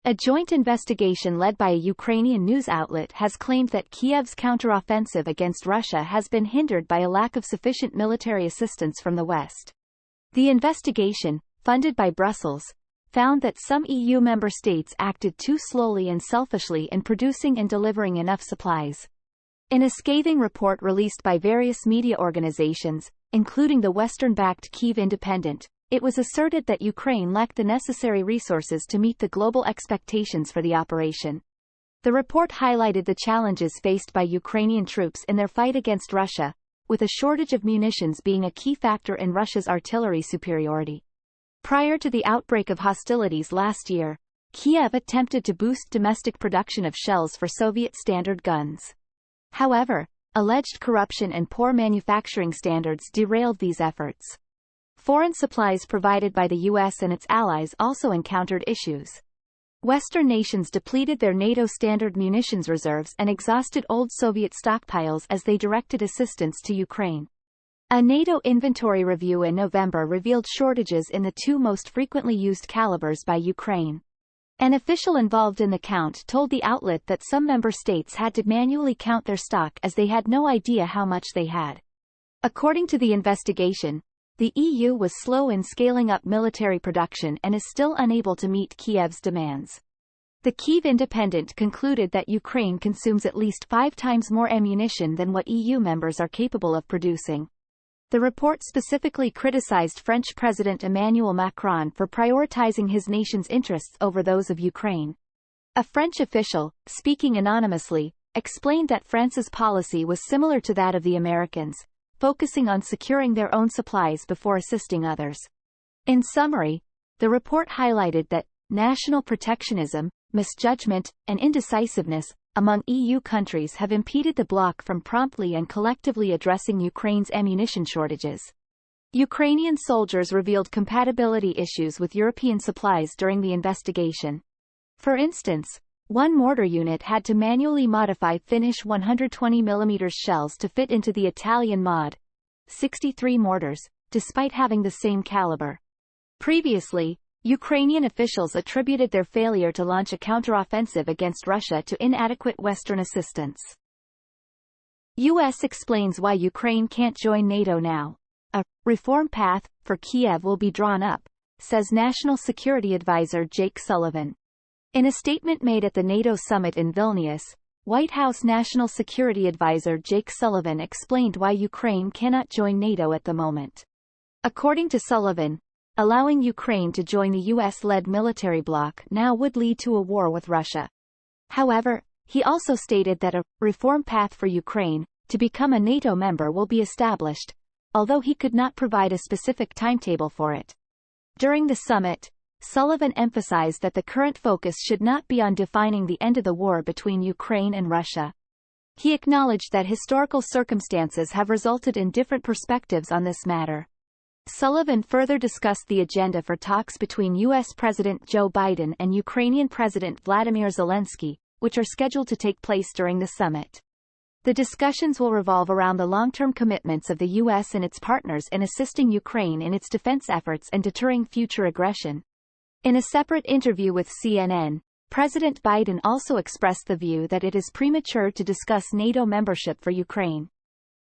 A joint investigation led by a Ukrainian news outlet has claimed that Kiev's counteroffensive against Russia has been hindered by a lack of sufficient military assistance from the West. The investigation, funded by Brussels, found that some EU member states acted too slowly and selfishly in producing and delivering enough supplies. In a scathing report released by various media organizations, including the Western-backed Kyiv Independent, it was asserted that Ukraine lacked the necessary resources to meet the global expectations for the operation. The report highlighted the challenges faced by Ukrainian troops in their fight against Russia, with a shortage of munitions being a key factor in Russia's artillery superiority. Prior to the outbreak of hostilities last year, Kyiv attempted to boost domestic production of shells for Soviet standard guns. However, alleged corruption and poor manufacturing standards derailed these efforts. Foreign supplies provided by the U.S. and its allies also encountered issues. Western nations depleted their NATO standard munitions reserves and exhausted old Soviet stockpiles as they directed assistance to Ukraine. A NATO inventory review in November revealed shortages in the two most frequently used calibers by Ukraine. An official involved in the count told the outlet that some member states had to manually count their stock as they had no idea how much they had. According to the investigation, the EU was slow in scaling up military production and is still unable to meet Kiev's demands. The Kyiv Independent concluded that Ukraine consumes at least 5 times more ammunition than what EU members are capable of producing. The report specifically criticized French President Emmanuel Macron for prioritizing his nation's interests over those of Ukraine. A French official, speaking anonymously, explained that France's policy was similar to that of the Americans, focusing on securing their own supplies before assisting others. In summary, the report highlighted that national protectionism, misjudgment, and indecisiveness among EU countries have impeded the bloc from promptly and collectively addressing Ukraine's ammunition shortages. Ukrainian soldiers revealed compatibility issues with European supplies during the investigation. For instance, one mortar unit had to manually modify Finnish 120mm shells to fit into the Italian Mod 63 mortars, despite having the same caliber. Previously, Ukrainian officials attributed their failure to launch a counteroffensive against Russia to inadequate Western assistance. U.S. explains why Ukraine can't join NATO now. A reform path for Kyiv will be drawn up, says National Security Advisor Jake Sullivan. In a statement made at the NATO summit in Vilnius, White House National Security Advisor Jake Sullivan explained why Ukraine cannot join NATO at the moment. According to Sullivan, allowing Ukraine to join the U.S.-led military bloc now would lead to a war with Russia. However, he also stated that a reform path for Ukraine to become a NATO member will be established, although he could not provide a specific timetable for it. During the summit, Sullivan emphasized that the current focus should not be on defining the end of the war between Ukraine and Russia. He acknowledged that historical circumstances have resulted in different perspectives on this matter. Sullivan further discussed the agenda for talks between U.S. President Joe Biden and Ukrainian President Vladimir Zelensky, which are scheduled to take place during the summit. The discussions will revolve around the long-term commitments of the U.S. and its partners in assisting Ukraine in its defense efforts and deterring future aggression. In a separate interview with CNN, President Biden also expressed the view that it is premature to discuss NATO membership for Ukraine.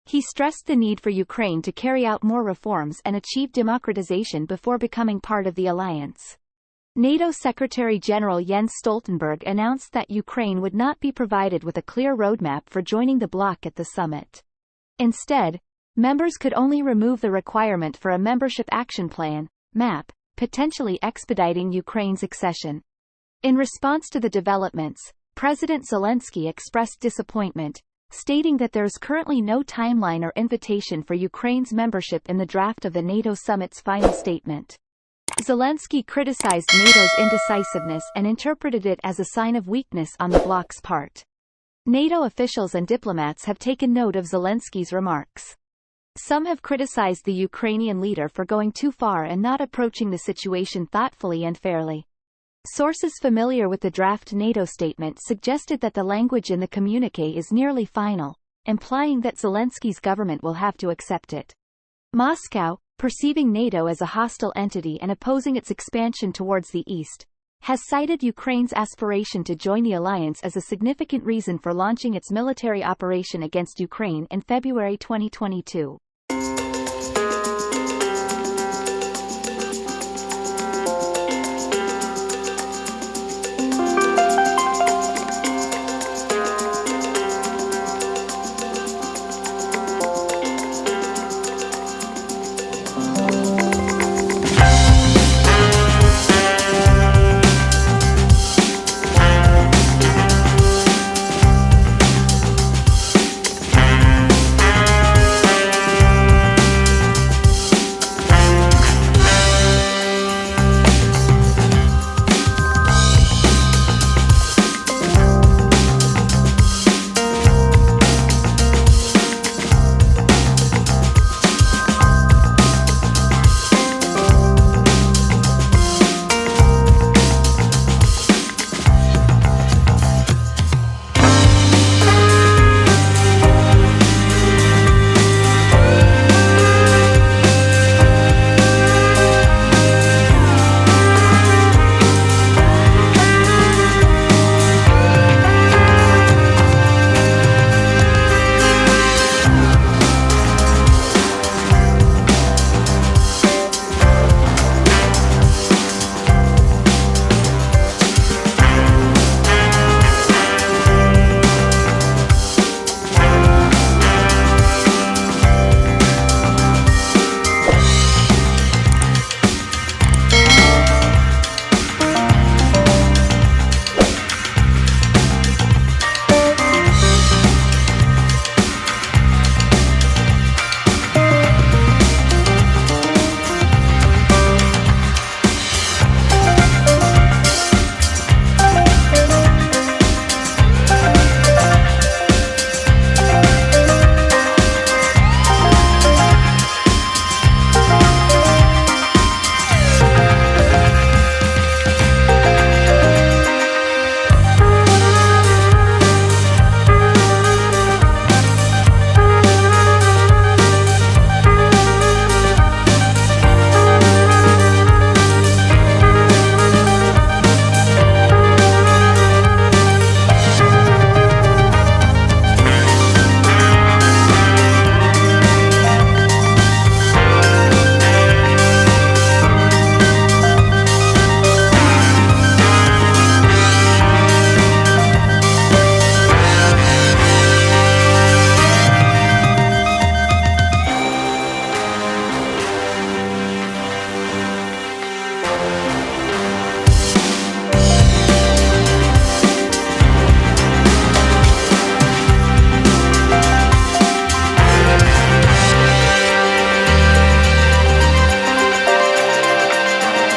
He stressed the need for Ukraine to carry out more reforms and achieve democratization before becoming part of the alliance. NATO Secretary-General Jens Stoltenberg announced that Ukraine would not be provided with a clear roadmap for joining the bloc at the summit. Instead, members could only remove the requirement for a Membership Action Plan, MAP, potentially expediting Ukraine's accession. In response to the developments, President Zelensky expressed disappointment, stating that there is currently no timeline or invitation for Ukraine's membership in the draft of the NATO summit's final statement. Zelensky criticized NATO's indecisiveness and interpreted it as a sign of weakness on the bloc's part. NATO officials and diplomats have taken note of Zelensky's remarks. Some have criticized the Ukrainian leader for going too far and not approaching the situation thoughtfully and fairly. Sources familiar with the draft NATO statement suggested that the language in the communiqué is nearly final, implying that Zelensky's government will have to accept it. Moscow, perceiving NATO as a hostile entity and opposing its expansion towards the east, has cited Ukraine's aspiration to join the alliance as a significant reason for launching its military operation against Ukraine in February 2022.